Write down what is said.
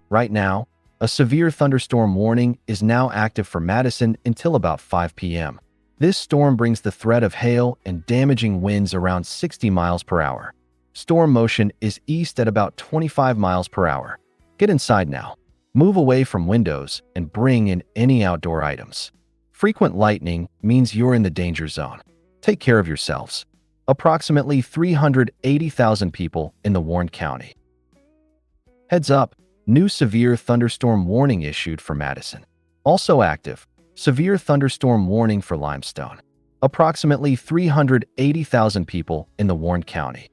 Right now, a severe thunderstorm warning is now active for Madison until about 5 p.m. This storm brings the threat of hail and damaging winds around 60 miles per hour. Storm motion is east at about 25 miles per hour. Get inside now. Move away from windows and bring in any outdoor items. Frequent lightning means you're in the danger zone. Take care of yourselves. Approximately 380,000 people in the Warren County. Heads up, new severe thunderstorm warning issued for Madison. Also active, severe thunderstorm warning for Limestone. Approximately 380,000 people in the Warren County.